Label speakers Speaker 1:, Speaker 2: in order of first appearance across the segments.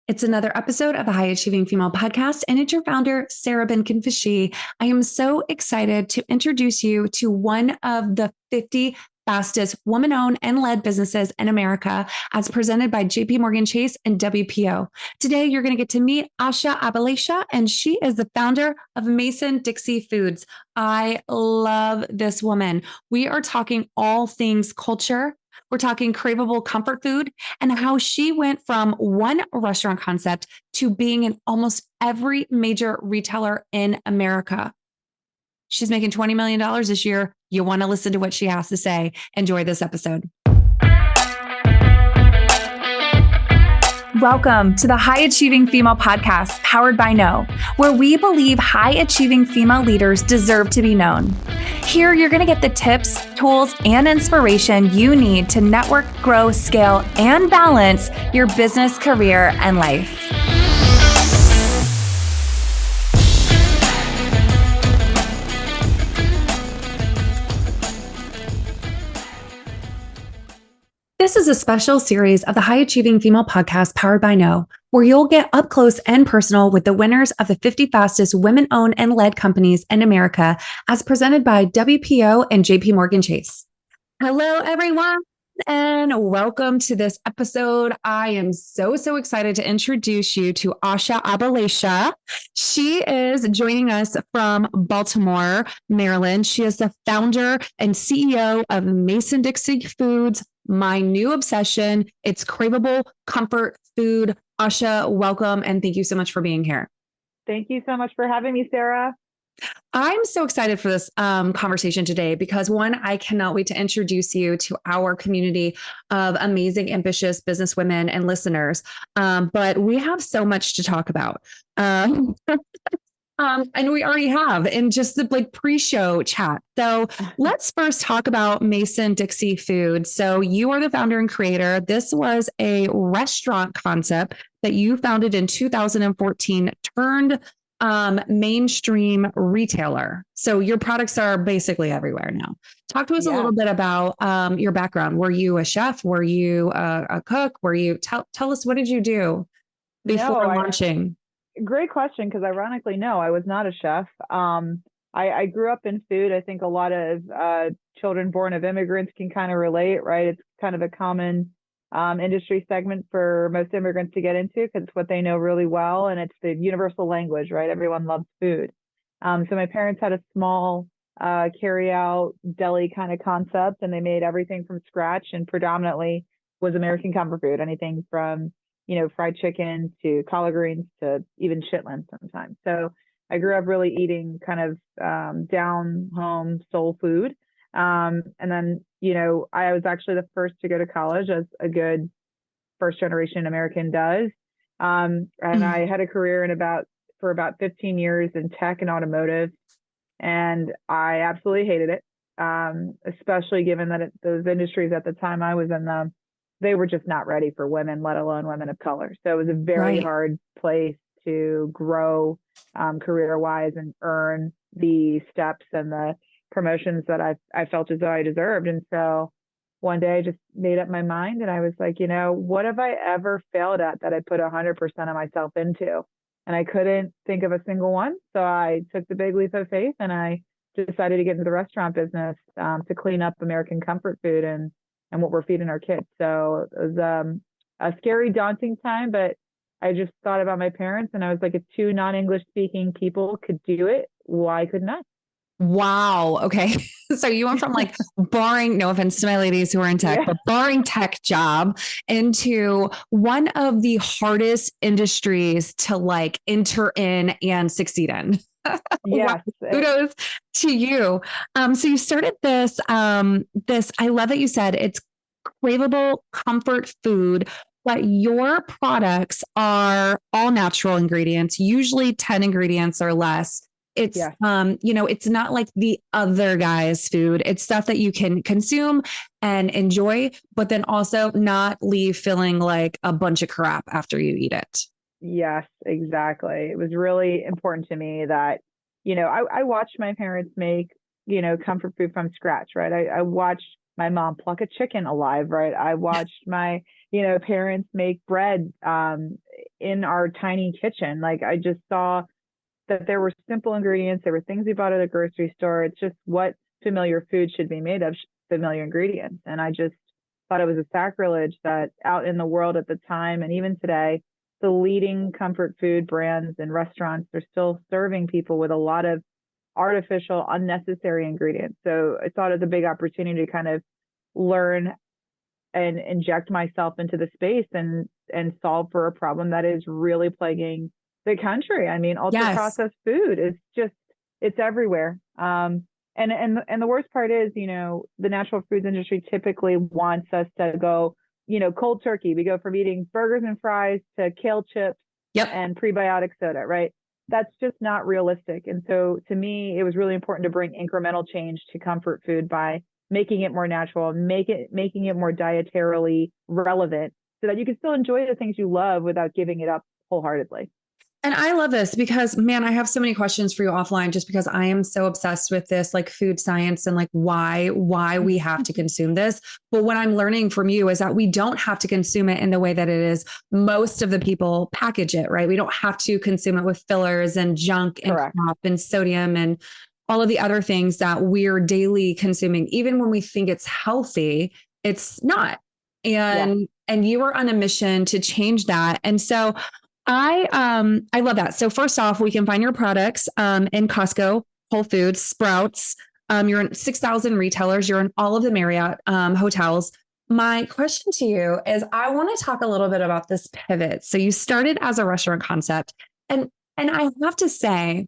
Speaker 1: It's another episode of the High Achieving Female Podcast, and it's your founder, Sarah Ben-Kinfishi. I am so excited to introduce you to one of the 50 fastest woman-owned and led businesses in America, as presented by JP Morgan Chase and WPO. Today, you're going to get to meet Ayesha Abuelhiga, and she is the founder of Mason Dixie Foods. I love this woman. We are talking all things culture. We're talking cravable comfort food and how she went from one restaurant concept to being in almost every major retailer in America. She's making $20 million this year. You want to listen to what she has to say. Enjoy this episode. Welcome to the High Achieving Female Podcast, powered by Know, where we believe high achieving female leaders deserve to be known. Here, you're going to get the tips, tools, and inspiration you need to network, grow, scale, and balance your business, career, and life. This is a special series of the High Achieving Female Podcast powered by Know, where you'll get up close and personal with the winners of the 50 fastest women-owned and led companies in America, as presented by WPO and JP Morgan Chase. Hello, everyone, and welcome to this episode. I am so excited to introduce you to Ayesha Abuelhiga. She is joining us from Baltimore, Maryland. She is the founder and CEO of Mason Dixie Foods. My new obsession. It's cravable comfort food. Ayesha, welcome. And thank you so much for being here.
Speaker 2: Thank you so much for having me, Sarah.
Speaker 1: I'm so excited for this conversation today because one, I cannot wait to introduce you to our community of amazing, ambitious businesswomen and listeners. But we have so much to talk about. And we already have in just the pre-show chat. So let's first talk about Mason Dixie Foods. So you are the founder and creator. This was a restaurant concept that you founded in 2014, turned mainstream retailer. So your products are basically everywhere now. Talk to us a little bit about your background. Were you a chef? Were you a cook? Were you tell us, what did you do before launching?
Speaker 2: Great question, because ironically, no, I was not a chef. I grew up in food. I think a lot of children born of immigrants can kind of relate, right? It's kind of a common industry segment for most immigrants to get into because it's what they know really well. And it's the universal language, right? Everyone loves food. So my parents had a small carry-out deli kind of concept, and they made everything from scratch and predominantly was American comfort food, anything from fried chicken to collard greens to even chitlins sometimes. So I grew up really eating kind of down home soul food. And then, I was actually the first to go to college, as a good first generation American does. And I had a career for about 15 years in tech and automotive. And I absolutely hated it, especially given that those industries at the time I was in them, they were just not ready for women, let alone women of color. So it was a very hard place to grow career-wise and earn the steps and the promotions that I felt as though I deserved. And so one day I just made up my mind and I was like, what have I ever failed at that I put 100% of myself into? And I couldn't think of a single one. So I took the big leap of faith and I decided to get into the restaurant business to clean up American comfort food and what we're feeding our kids. So it was a scary, daunting time, but I just thought about my parents and I was like, if two non-English speaking people could do it, why couldn't I?
Speaker 1: Wow. Okay. So you went from boring, no offense to my ladies who are in tech, but boring tech job into one of the hardest industries to enter in and succeed in.
Speaker 2: Yes.
Speaker 1: Kudos to you. So you started this, I love that you said it's cravable comfort food, but your products are all natural ingredients, usually 10 ingredients or less. It's, it's not like the other guy's food. It's stuff that you can consume and enjoy, but then also not leave feeling like a bunch of crap after you eat it.
Speaker 2: Yes, exactly. It was really important to me that, I watched my parents make, comfort food from scratch, right? I watched my mom pluck a chicken alive, right? I watched my, parents make bread in our tiny kitchen. Like I just saw that there were simple ingredients. There were things we bought at a grocery store. It's just what familiar food should be made of, familiar ingredients. And I just thought it was a sacrilege that out in the world at the time and even today, the leading comfort food brands and restaurants are still serving people with a lot of artificial, unnecessary ingredients. So I thought it was a big opportunity to kind of learn and inject myself into the space and solve for a problem that is really plaguing the country. I mean, ultra processed food is just, it's everywhere. And the worst part is, you know, the natural foods industry typically wants us to go, you know, cold turkey. We go from eating burgers and fries to kale chips and prebiotic soda, right? That's just not realistic. And so to me, it was really important to bring incremental change to comfort food by making it more natural, making it more dietarily relevant so that you can still enjoy the things you love without giving it up wholeheartedly.
Speaker 1: And I love this because, man, I have so many questions for you offline just because I am so obsessed with this, like food science and like why we have to consume this. But what I'm learning from you is that we don't have to consume it in the way that it is. Most of the people package it, right? We don't have to consume it with fillers and junk and crap and sodium and all of the other things that we're daily consuming. Even when we think it's healthy, it's not. And you are on a mission to change that. And so I love that. So first off, we can find your products in Costco, Whole Foods, Sprouts. You're in 6,000 retailers. You're in all of the Marriott hotels. My question to you is, I want to talk a little bit about this pivot. So you started as a restaurant concept, and I have to say,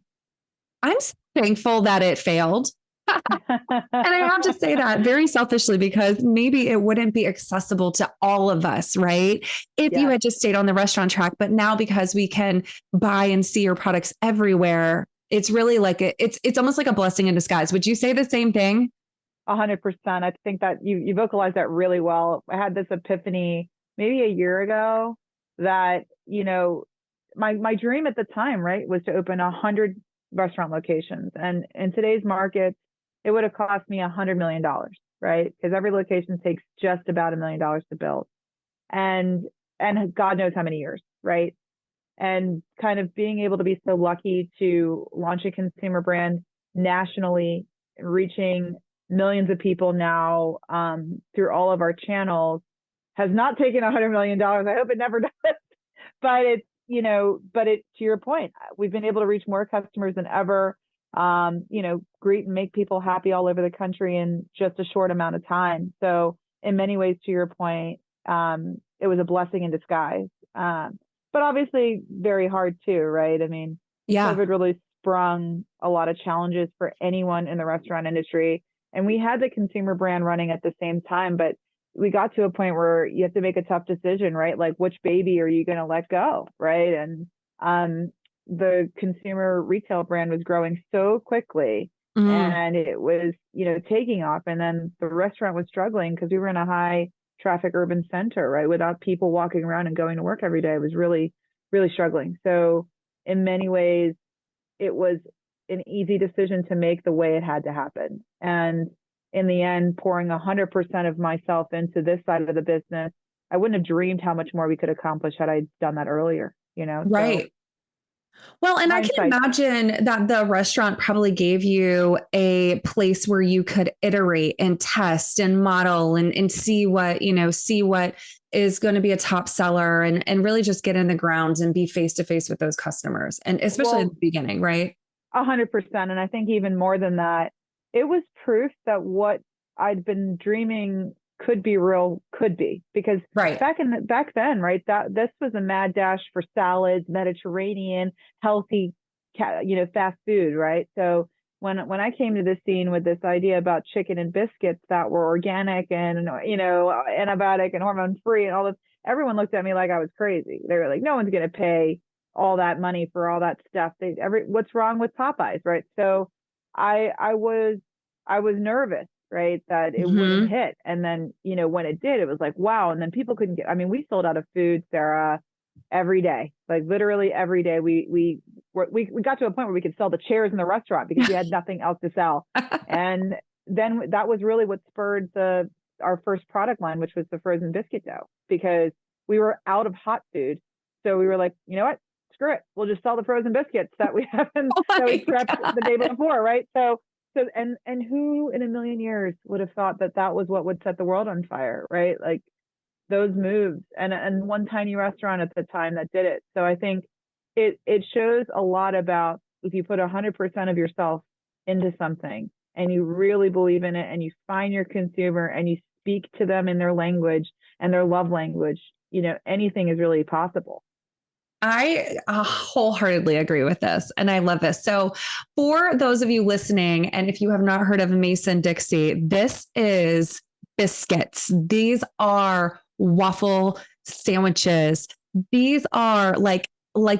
Speaker 1: I'm so thankful that it failed. And I have to say that very selfishly because maybe it wouldn't be accessible to all of us, right? If you had just stayed on the restaurant track, but now because we can buy and see your products everywhere, it's really like it's almost like a blessing in disguise. Would you say the same thing?
Speaker 2: 100%. I think that you vocalized that really well. I had this epiphany maybe a year ago that, you know, my dream at the time, right, was to open 100 restaurant locations. And in today's market, it would have cost me $100 million, right? Because every location takes just about $1 million to build. And God knows how many years, right? And kind of being able to be so lucky to launch a consumer brand nationally, reaching millions of people now through all of our channels has not taken $100 million. I hope it never does. But it's, you know, to your point, we've been able to reach more customers than ever. You know, greet and make people happy all over the country in just a short amount of time. So in many ways, to your point, it was a blessing in disguise. But obviously very hard too, right? I mean, COVID really sprung a lot of challenges for anyone in the restaurant industry. And we had the consumer brand running at the same time, but we got to a point where you have to make a tough decision, right? Like, which baby are you going to let go, right? And the consumer retail brand was growing so quickly and it was, you know, taking off. And then the restaurant was struggling because we were in a high traffic urban center, right? Without people walking around and going to work every day, it was really, really struggling. So in many ways, it was an easy decision to make the way it had to happen. And in the end, pouring 100% of myself into this side of the business, I wouldn't have dreamed how much more we could accomplish had I done that earlier, you know?
Speaker 1: Right. So, well, and I can imagine that the restaurant probably gave you a place where you could iterate and test and model and see what, you know, is going to be a top seller and really just get in the ground and be face to face with those customers. And especially at the beginning, right?
Speaker 2: 100%. And I think even more than that, it was proof that what I'd been dreaming could be real, could be, because back then, right, that this was a mad dash for salads, Mediterranean, healthy, you know, fast food, right? So when I came to the scene with this idea about chicken and biscuits that were organic and, you know, antibiotic and hormone free and all this, everyone looked at me like I was crazy. They were like, no one's going to pay all that money for all that stuff. What's wrong with Popeyes, right? So I was nervous, right, that it wouldn't hit. And then, you know, when it did, it was like, wow. And then people couldn't get, I mean, we sold out of food, Sarah, every day, like literally every day. We got to a point where we could sell the chairs in the restaurant because we had nothing else to sell. And then that was really what spurred our first product line, which was the frozen biscuit dough, because we were out of hot food. So we were like, you know what? Screw it. We'll just sell the frozen biscuits that we haven't,
Speaker 1: Oh
Speaker 2: that
Speaker 1: my
Speaker 2: we prepped
Speaker 1: God.
Speaker 2: the day before, right? And who in a million years would have thought that that was what would set the world on fire, right? Like those moves, and one tiny restaurant at the time that did it. So I think it shows a lot about if you put 100% of yourself into something and you really believe in it and you find your consumer and you speak to them in their language and their love language, anything is really possible.
Speaker 1: I wholeheartedly agree with this. And I love this. So, for those of you listening, and if you have not heard of Mason Dixie, this is biscuits. These are waffle sandwiches. These are like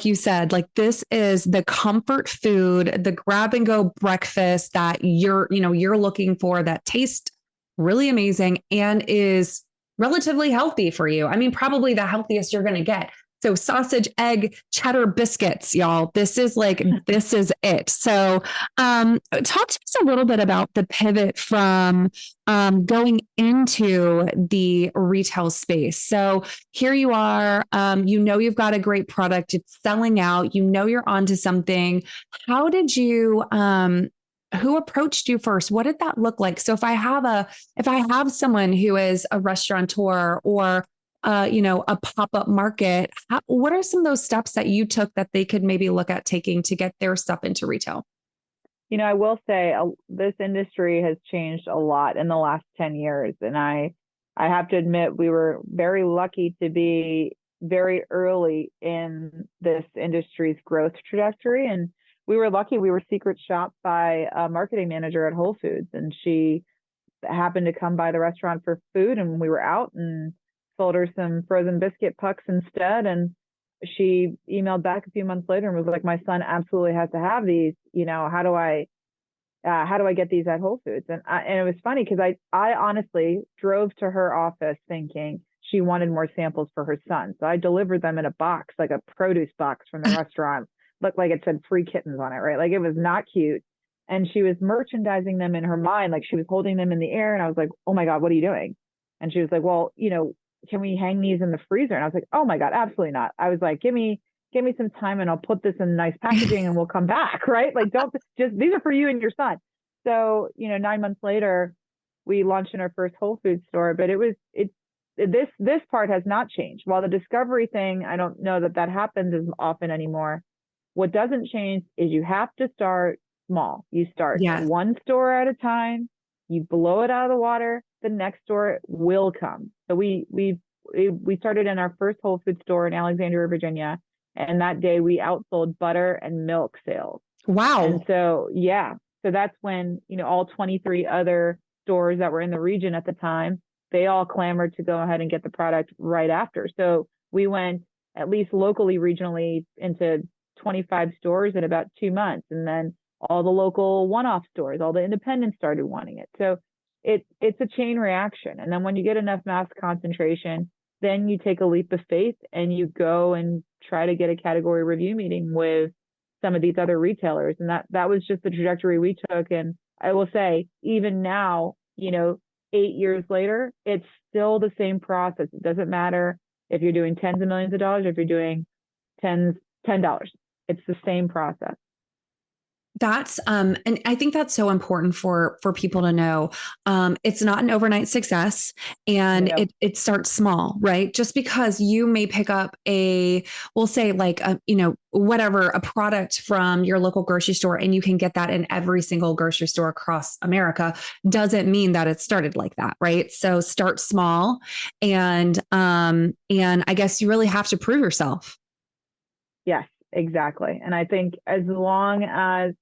Speaker 1: you said, like this is the comfort food, the grab and go breakfast that you're looking for, that tastes really amazing and is relatively healthy for you. I mean, probably the healthiest you're going to get. So sausage, egg, cheddar biscuits, y'all. This is it. So talk to us a little bit about the pivot from going into the retail space. So here you are, you've got a great product. It's selling out. You're onto something. How did you, who approached you first? What did that look like? So if I have someone who is a restaurateur or a pop-up market, what are some of those steps that you took that they could maybe look at taking to get their stuff into retail?
Speaker 2: I will say this industry has changed a lot in the last 10 years. And I have to admit, we were very lucky to be very early in this industry's growth trajectory. And we were lucky. We were secret shopped by a marketing manager at Whole Foods, and she happened to come by the restaurant for food, and we were out and sold her some frozen biscuit pucks instead. And she emailed back a few months later and was like, my son absolutely has to have these. How do I get these at Whole Foods? And it was funny because I honestly drove to her office thinking she wanted more samples for her son. So I delivered them in a box, like a produce box from the restaurant. Looked like it said free kittens on it, right? Like it was not cute. And she was merchandising them in her mind, like she was holding them in the air. And I was like, oh my God, what are you doing? And she was like, well, can we hang these in the freezer? And I was like, oh my God, absolutely not. I was like, give me some time and I'll put this in nice packaging and we'll come back, right? Like, don't just, these are for you and your son. So, 9 months later, we launched in our first Whole Foods store, but this part has not changed. While the discovery thing, I don't know that happens as often anymore. What doesn't change is you have to start small. You start one store at a time, you blow it out of the water, the next store will come. So we started in our first Whole Foods store in Alexandria, Virginia, and that day we outsold butter and milk sales.
Speaker 1: Wow.
Speaker 2: And so so that's when all 23 other stores that were in the region at the time, they all clamored to go ahead and get the product right after. So we went at least locally, regionally, into 25 stores in about 2 months, and then all the local one-off stores, all the independents started wanting it. So it's a chain reaction. And then when you get enough mass concentration, then you take a leap of faith and you go and try to get a category review meeting with some of these other retailers. And that was just the trajectory we took. And I will say, even now, 8 years later, it's still the same process. It doesn't matter if you're doing tens of millions of dollars, or if you're doing $10. It's the same process.
Speaker 1: That's and I think that's so important for people to know. It's not an overnight success, and it starts small, right? Just because you may pick up we'll say like a product from your local grocery store, and you can get that in every single grocery store across America, doesn't mean that it started like that, right? So start small, and I guess you really have to prove yourself.
Speaker 2: Yes, exactly. And I think as long as,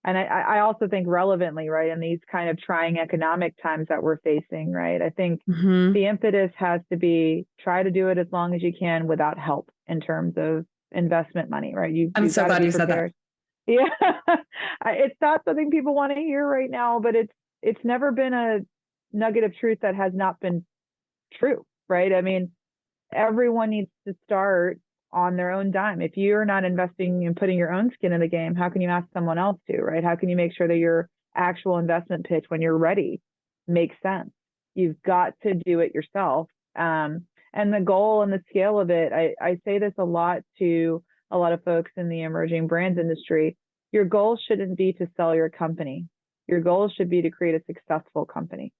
Speaker 2: and I also think relevantly, right, in these kind of trying economic times that we're facing, right, I think the impetus has to be try to do it as long as you can without help in terms of investment money, right?
Speaker 1: I'm so glad you said that.
Speaker 2: Yeah, it's not something people want to hear right now, but it's never been a nugget of truth that has not been true, right? I mean, everyone needs to start on their own dime. If you're not investing and putting your own skin in the game, how can you ask someone else to, right? How can you make sure that your actual investment pitch when you're ready makes sense? You've got to do it yourself. And And the goal and the scale of it, I say this a lot to a lot of folks in the emerging brands industry. Your goal shouldn't be to sell your company. Your goal should be to create a successful company.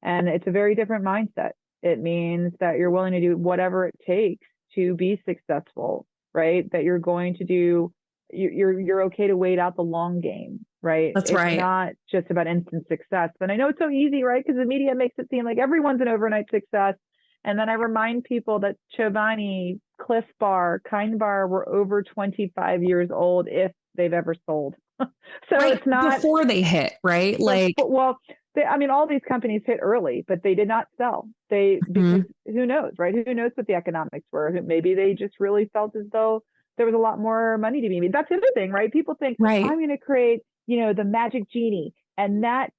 Speaker 2: And it's a very different mindset. It means that you're willing to do whatever it takes to be successful, right? That you're going to do, you're okay to wait out the long game, right?
Speaker 1: That's
Speaker 2: It's
Speaker 1: right.
Speaker 2: not just about instant success. But I know it's so easy, right? Because the media makes it seem like everyone's an overnight success. And then I remind people that Chobani, Cliff Bar, Kind Bar were over 25 years old if they've ever sold. So
Speaker 1: right.
Speaker 2: it's not
Speaker 1: Before they hit, right? Like,
Speaker 2: well, I mean, all these companies hit early, but they did not sell. Because who knows, right? Who knows what the economics were? Maybe they just really felt as though there was a lot more money to be made. That's the other thing, right? People think,
Speaker 1: right.
Speaker 2: I'm going to create, the magic genie, and that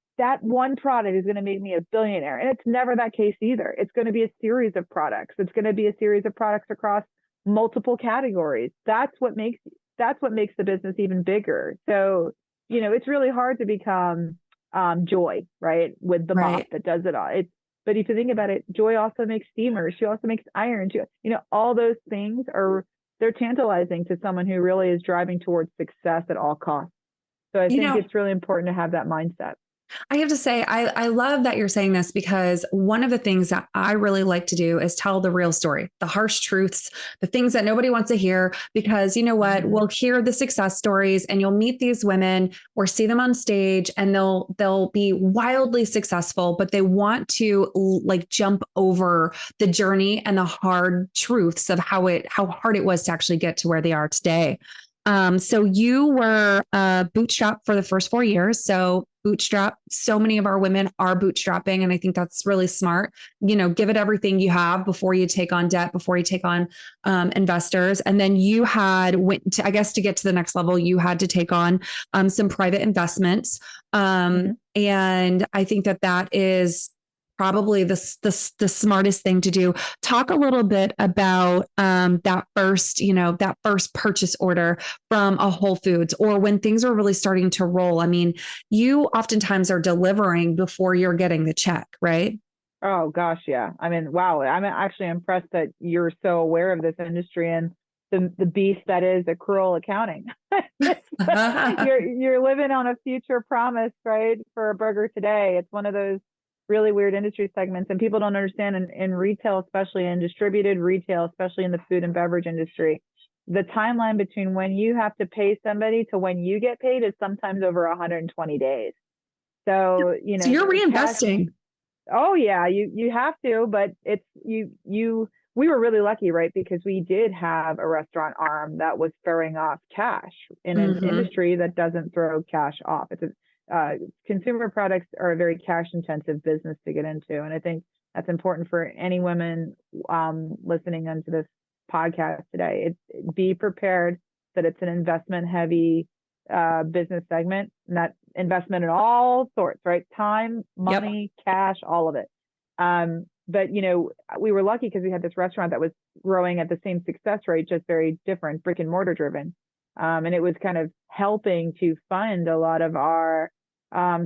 Speaker 2: one product is going to make me a billionaire. And it's never that case either. It's going to be a series of products. It's going to be a series of products across multiple categories. That's what makes the business even bigger. So, it's really hard to become Joy, right? With the mop that does it all. But if you think about it, Joy also makes steamers. She also makes iron. All those things they're tantalizing to someone who really is driving towards success at all costs. So I think it's really important to have that mindset.
Speaker 1: I have to say, I love that you're saying this, because one of the things that I really like to do is tell the real story, the harsh truths, the things that nobody wants to hear, because you know what, we'll hear the success stories and you'll meet these women or see them on stage and they'll be wildly successful, but they want to like jump over the journey and the hard truths of how hard it was to actually get to where they are today. So you were bootstrapped for the first 4 years. So bootstrap, so many of our women are bootstrapping. And I think that's really smart. Give it everything you have before you take on debt, before you take on investors. And then you went to, I guess, to get to the next level, you had to take on some private investments. And I think that is probably the smartest thing to do. Talk a little bit about that first purchase order from a Whole Foods, or when things are really starting to roll. I mean, you oftentimes are delivering before you're getting the check, right?
Speaker 2: Oh gosh, yeah. I mean, wow. I'm actually impressed that you're so aware of this industry and the beast that is accrual accounting. You're living on a future promise, right? For a burger today. It's one of those really weird industry segments, and people don't understand in retail, especially in distributed retail, especially in the food and beverage industry, the timeline between when you have to pay somebody to when you get paid is sometimes over 120 days. So, so
Speaker 1: you're reinvesting.
Speaker 2: Oh yeah, you have to, but it's we were really lucky, right? Because we did have a restaurant arm that was throwing off cash in an industry that doesn't throw cash off. Consumer products are a very cash intensive business to get into. And I think that's important for any women listening onto this podcast today. Be prepared that it's an investment heavy business segment, and that investment in all sorts, right? Time, money, cash, all of it. But we were lucky because we had this restaurant that was growing at the same success rate, just very different, brick and mortar driven. And it was kind of helping to fund a lot of our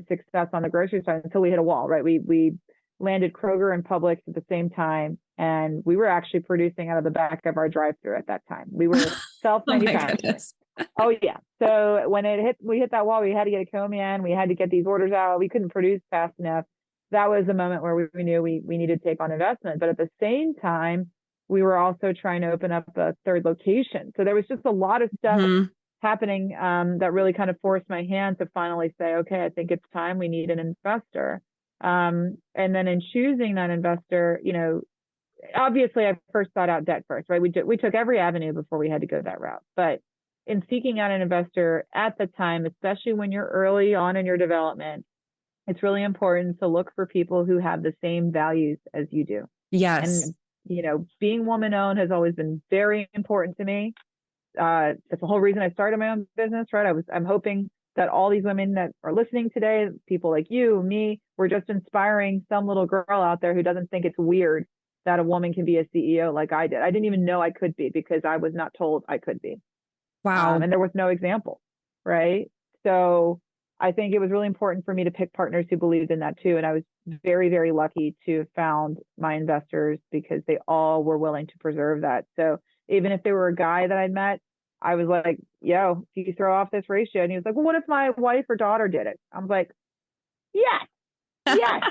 Speaker 2: success on the grocery side until we hit a wall, right? We landed Kroger and Publix at the same time, and we were actually producing out of the back of our drive-thru at that time. We were self-manufacturing. Oh yeah. So when we hit that wall, we had to get a co-man. We had to get these orders out. We couldn't produce fast enough. That was the moment where we knew we needed to take on investment. But at the same time, we were also trying to open up a third location. So there was just a lot of stuff happening that really kind of forced my hand to finally say, okay, I think it's time. We need an investor. And then in choosing that investor, obviously I first thought out debt first, right? We took every avenue before we had to go that route. But in seeking out an investor at the time, especially when you're early on in your development, it's really important to look for people who have the same values as you do.
Speaker 1: Yes.
Speaker 2: And, being woman owned has always been very important to me. That's the whole reason I started my own business, right? I'm hoping that all these women that are listening today, people like you, me, we're just inspiring some little girl out there who doesn't think it's weird that a woman can be a CEO like I did. I didn't even know I could be because I was not told I could be.
Speaker 1: Wow.
Speaker 2: And there was no example, right? So I think it was really important for me to pick partners who believed in that too. And I was very, very lucky to have found my investors because they all were willing to preserve that. So even if they were a guy that I'd met, I was like, yo, if you throw off this ratio, and he was like, well, what if my wife or daughter did it? I was like, yes, yes.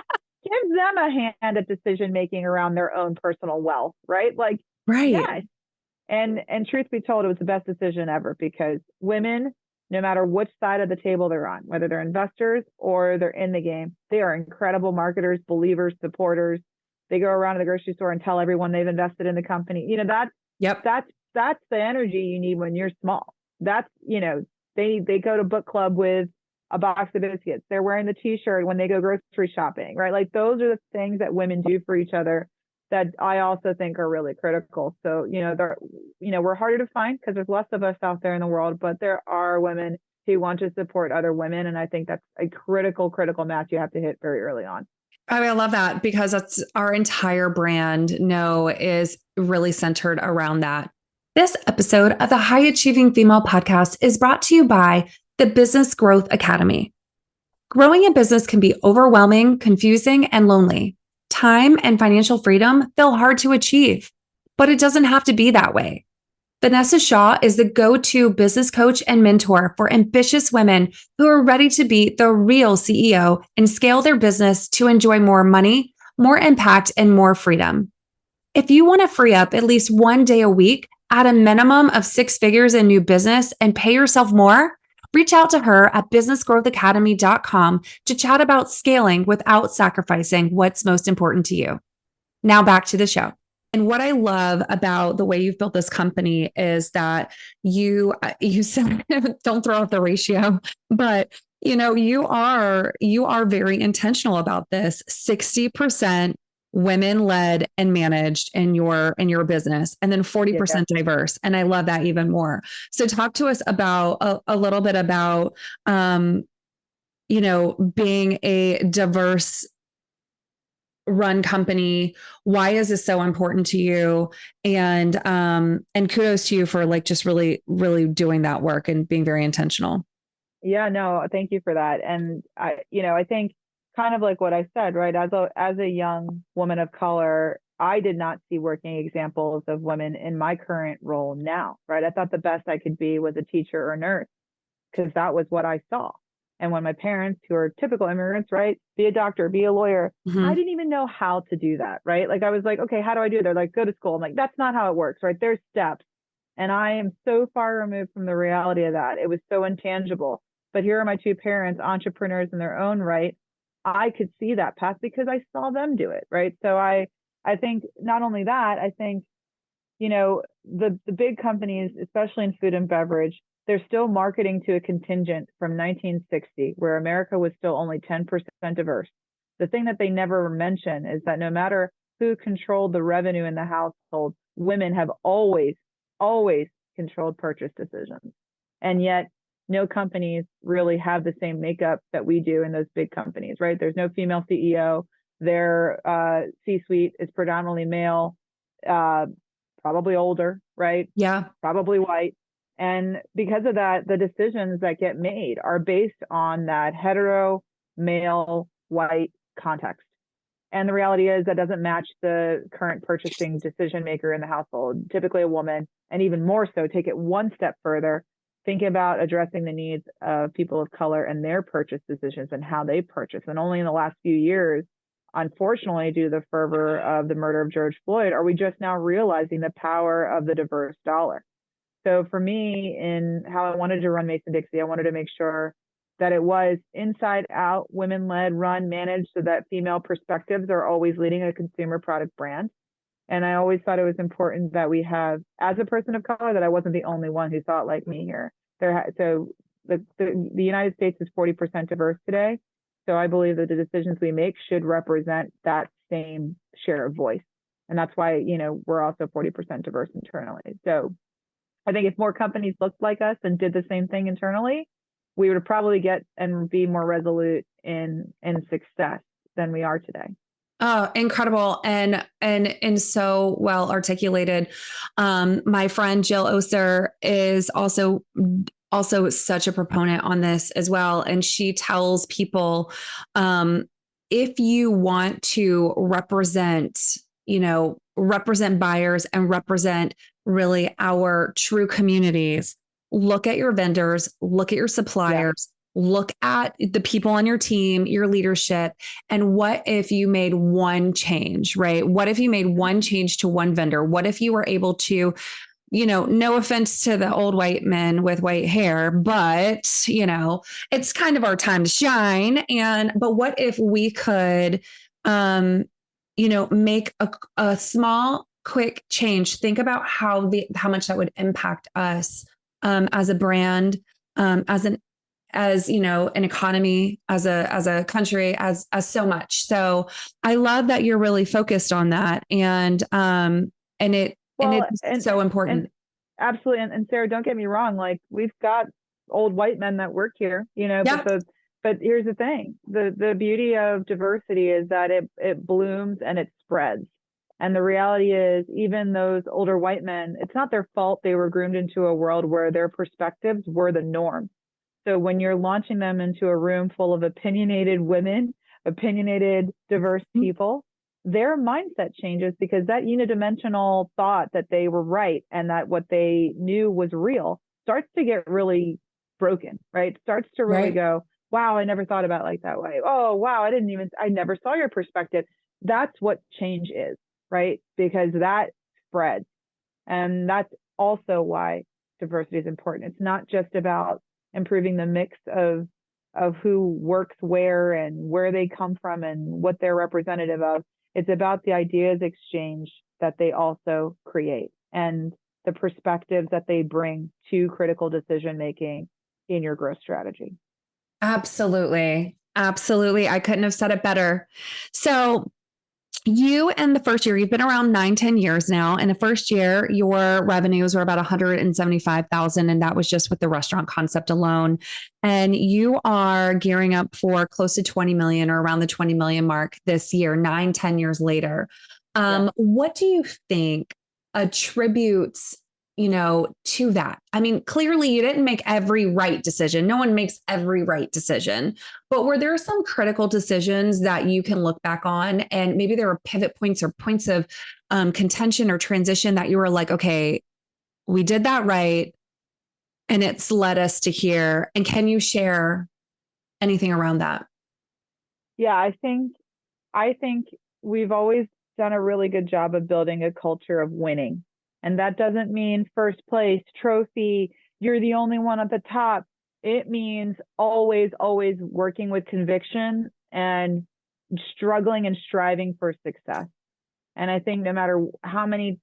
Speaker 2: Give them a hand at decision making around their own personal wealth, right? Like,
Speaker 1: Right.
Speaker 2: yes. And truth be told, it was the best decision ever because women, no matter which side of the table they're on, whether they're investors or they're in the game, they are incredible marketers, believers, supporters. They go around to the grocery store and tell everyone they've invested in the company. You know,
Speaker 1: Yep.
Speaker 2: that's the energy you need when you're small. That's, you know, they go to book club with a box of biscuits. They're wearing the t-shirt when they go grocery shopping, right? Like those are the things that women do for each other that I also think are really critical. So, we're harder to find because there's less of us out there in the world, but there are women who want to support other women. And I think that's a critical match you have to hit very early on.
Speaker 1: I mean, I love that because that's our entire brand, No, is really centered around that. This episode of the High Achieving Female podcast is brought to you by the Business Growth Academy. Growing a business can be overwhelming, confusing, and lonely. Time and financial freedom feel hard to achieve, but it doesn't have to be that way. Vanessa Shaw is the go-to business coach and mentor for ambitious women who are ready to be the real CEO and scale their business to enjoy more money, more impact, and more freedom. If you want to free up at least one day a week, at a minimum of 6 figures in new business, and pay yourself more, reach out to her at businessgrowthacademy.com to chat about scaling without sacrificing what's most important to you. Now back to the show. And what I love about the way you've built this company is that you said, don't throw out the ratio, but you are very intentional about this. 60% women led and managed in your business, and then 40% diverse. And I love that even more. So talk to us about a little bit about being a diverse run company. Why is this so important to you? And kudos to you for like just really, really doing that work and being very intentional.
Speaker 2: Yeah, no, thank you for that. And I think kind of like what I said, right? As a young woman of color, I did not see working examples of women in my current role now, right? I thought the best I could be was a teacher or a nurse because that was what I saw. And when my parents, who are typical immigrants, right, be a doctor, be a lawyer, I didn't even know how to do that, right? Like I was like, okay, how do I do it? They're like, go to school. I'm like, that's not how it works, right? There's steps. And I am so far removed from the reality of that. It was so intangible. But here are my two parents, entrepreneurs in their own right. I could see that path because I saw them do it, right? So I think not only that, I think, the big companies, especially in food and beverage, they're still marketing to a contingent from 1960, where America was still only 10% diverse. The thing that they never mention is that no matter who controlled the revenue in the household, women have always, always controlled purchase decisions. And yet, no companies really have the same makeup that we do in those big companies, right? There's no female CEO. Their C-suite is predominantly male, probably older, right?
Speaker 1: Yeah.
Speaker 2: Probably white. And because of that, the decisions that get made are based on that hetero, male, white context. And the reality is that doesn't match the current purchasing decision maker in the household, typically a woman, and even more so, take it one step further, think about addressing the needs of people of color and their purchase decisions and how they purchase. And only in the last few years, unfortunately, due to the fervor of the murder of George Floyd, are we just now realizing the power of the diverse dollar. So for me, in how I wanted to run Mason Dixie, I wanted to make sure that it was inside out, women led, run, managed, so that female perspectives are always leading a consumer product brand. And I always thought it was important that we have, as a person of color, that I wasn't the only one who thought like me here. So the United States is 40% diverse today. So I believe that the decisions we make should represent that same share of voice. And that's why, we're also 40% diverse internally. So I think if more companies looked like us and did the same thing internally, we would probably get and be more resolute in success than we are today.
Speaker 1: Oh, incredible. And so well articulated. My friend Jill Oser is also also such a proponent on this as well. And she tells people, if you want to represent, represent buyers and represent really our true communities, look at your vendors, look at your suppliers, look at the people on your team, your leadership. And what if you made one change, right? What if you made one change to one vendor? What if you were able to, no offense to the old white men with white hair, but, it's kind of our time to shine. But what if we could, make a small, quick change? Think about how much that would impact us as a brand, an economy, as a country, as so much. So I love that you're really focused on that. It's so important.
Speaker 2: And absolutely. And Sarah, don't get me wrong. Like, we've got old white men that work here, but here's the thing. The beauty of diversity is that it blooms and it spreads. And the reality is, even those older white men, it's not their fault. They were groomed into a world where their perspectives were the norm. So when you're launching them into a room full of opinionated women, opinionated, diverse people, their mindset changes, because that unidimensional thought that they were right and that what they knew was real starts to get really broken, right? Starts to really go, wow, I never thought about it like that way. Oh, wow, I never saw your perspective. That's what change is, right? Because that spreads. And that's also why diversity is important. It's not just about improving the mix of who works where and where they come from and what they're representative of. It's about the ideas exchange that they also create and the perspectives that they bring to critical decision making in your growth strategy.
Speaker 1: Absolutely. Absolutely. I couldn't have said it better. So you, in the first year, you've been around 9-10 years now. In the first year, your revenues were about 175,000, and that was just with the restaurant concept alone. And you are gearing up for close to 20 million, or around the 20 million mark this year, 9-10 years later. What do you think attributes, to that? I mean, clearly you didn't make every right decision. No one makes every right decision, but were there some critical decisions that you can look back on, and maybe there were pivot points or points of contention or transition that you were like, okay, we did that right, and it's led us to here. And can you share anything around that?
Speaker 2: Yeah, I think we've always done a really good job of building a culture of winning. And that doesn't mean first place, trophy, you're the only one at the top. It means always, always working with conviction and struggling and striving for success. And I think no matter how many,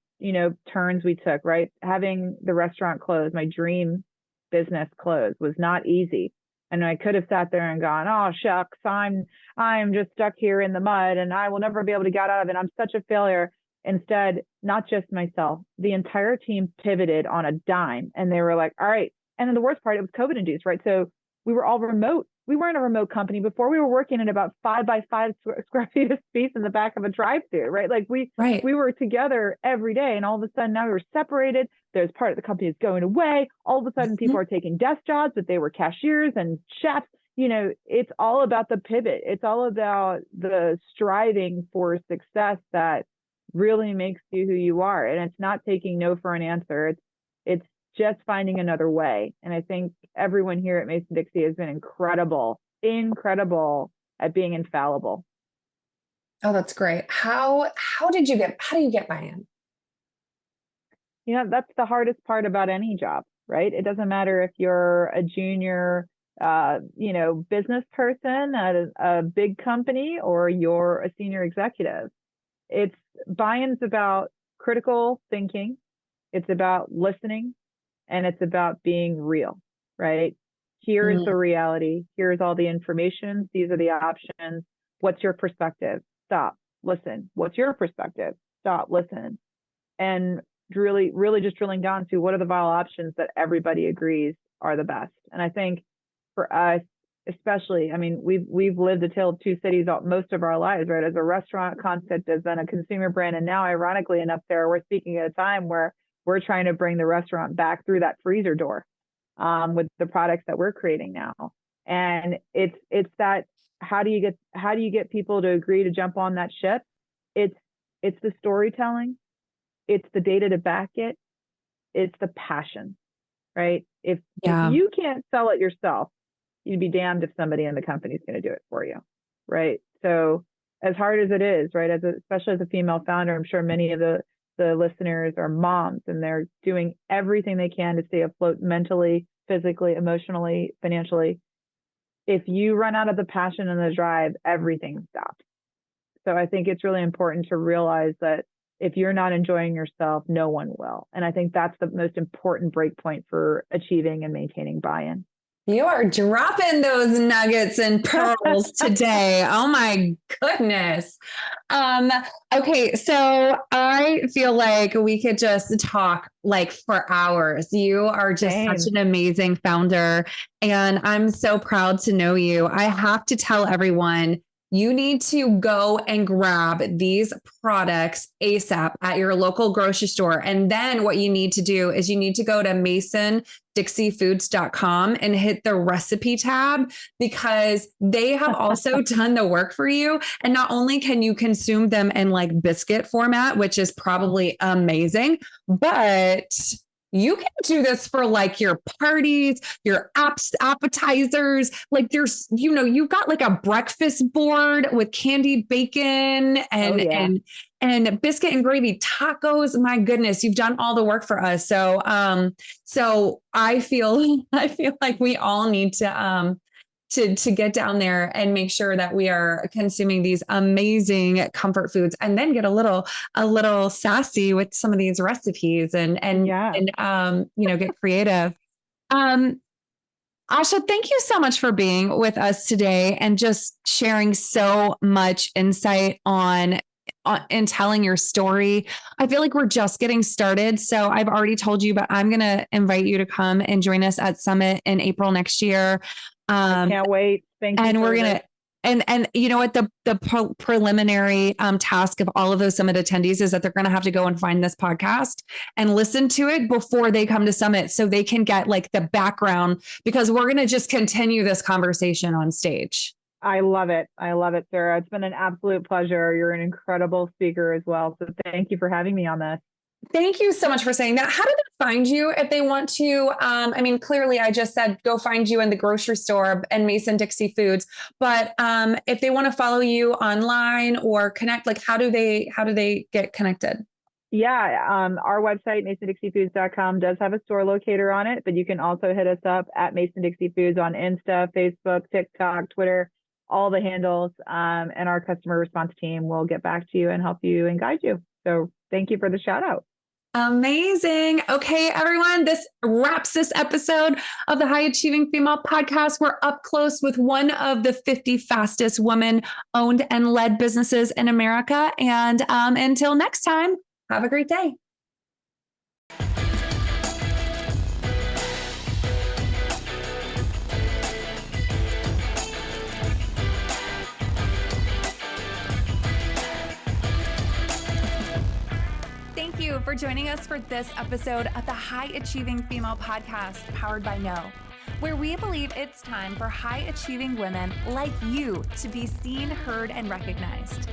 Speaker 2: turns we took, right? Having the restaurant close, my dream business close, was not easy. And I could have sat there and gone, oh, shucks, I'm just stuck here in the mud and I will never be able to get out of it. I'm such a failure. Instead, not just myself, the entire team pivoted on a dime, and they were like, all right. And then the worst part, it was COVID induced, right? So we were all remote. We weren't a remote company before. We were working in about 5 by 5 square feet of space in the back of a drive-thru, right? Like we were together every day, and all of a sudden now we were separated. There's part of the company is going away. All of a sudden people are taking desk jobs, but they were cashiers and chefs. It's all about the pivot. It's all about the striving for success that really makes you who you are. And it's not taking no for an answer. It's just finding another way. And I think everyone here at Mason Dixie has been incredible at being infallible.
Speaker 1: Oh, that's great. How do you get buy-in?
Speaker 2: That's the hardest part about any job, right? It doesn't matter if you're a junior, business person at a big company or you're a senior executive. It's buy-in's about critical thinking. It's about listening, and it's about being real, right? Here is the reality. Here's all the information. These are the options. What's your perspective? Stop, listen. What's your perspective? Stop, listen. And really, really just drilling down to what are the viable options that everybody agrees are the best. And I think for us, especially, I mean, we've lived a tale of two cities most of our lives, right? As a restaurant concept, as then a consumer brand, and now, ironically enough, Sarah, we're speaking at a time where we're trying to bring the restaurant back through that freezer door. with the products that we're creating now. And it's that, how do you get people to agree to jump on that ship? It's the storytelling, it's the data to back it, it's the passion, right? If you can't sell it yourself, you'd be damned if somebody in the company is going to do it for you, right? So as hard as it is, right, especially as a female founder, I'm sure many of the listeners are moms, and they're doing everything they can to stay afloat mentally, physically, emotionally, financially. If you run out of the passion and the drive, everything stops. So I think it's really important to realize that if you're not enjoying yourself, no one will. And I think that's the most important break point for achieving and maintaining buy-in.
Speaker 1: You are dropping those nuggets and pearls today. Oh my goodness. Okay. So I feel like we could just talk like for hours. You are just such an amazing founder, and I'm so proud to know you. I have to tell everyone, you need to go and grab these products ASAP at your local grocery store. And then what you need to do is you need to go to MasonDixieFoods.com and hit the recipe tab, because they have also done the work for you. And not only can you consume them in like biscuit format, which is probably amazing, but you can do this for like your parties, your appetizers. Like there's, you've got like a breakfast board with candied bacon and biscuit and gravy tacos. My goodness, you've done all the work for us. So, I feel like we all need to get down there and make sure that we are consuming these amazing comfort foods, and then get a little sassy with some of these recipes and get creative. Ayesha, thank you so much for being with us today and just sharing so much insight on and telling your story. I feel like we're just getting started. So I've already told you, but I'm going to invite you to come and join us at Summit in April next year.
Speaker 2: I can't wait. Thank you.
Speaker 1: And we're going to, and you know what, the preliminary task of all of those Summit attendees is that they're going to have to go and find this podcast and listen to it before they come to Summit, so they can get like the background, because we're going to just continue this conversation on stage.
Speaker 2: I love it. I love it, Sarah. It's been an absolute pleasure. You're an incredible speaker as well. So thank you for having me on this.
Speaker 1: Thank you so much for saying that. How do they find you if they want to? Clearly I just said, go find you in the grocery store and Mason Dixie Foods. But if they want to follow you online or connect, like how do they get connected?
Speaker 2: Yeah. Our website, MasonDixieFoods.com, does have a store locator on it, but you can also hit us up at Mason Dixie Foods on Insta, Facebook, TikTok, Twitter, all the handles. And our customer response team will get back to you and help you and guide you. So thank you for the shout out.
Speaker 1: Amazing. Okay, everyone, this wraps this episode of the High Achieving Female Podcast. We're up close with one of the 50 fastest women-owned and led businesses in America. And until next time, have a great day. Thank you for joining us for this episode of the High Achieving Female Podcast, powered by No, where we believe it's time for high achieving women like you to be seen, heard, and recognized.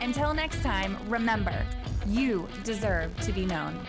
Speaker 1: Until next time, remember, you deserve to be known.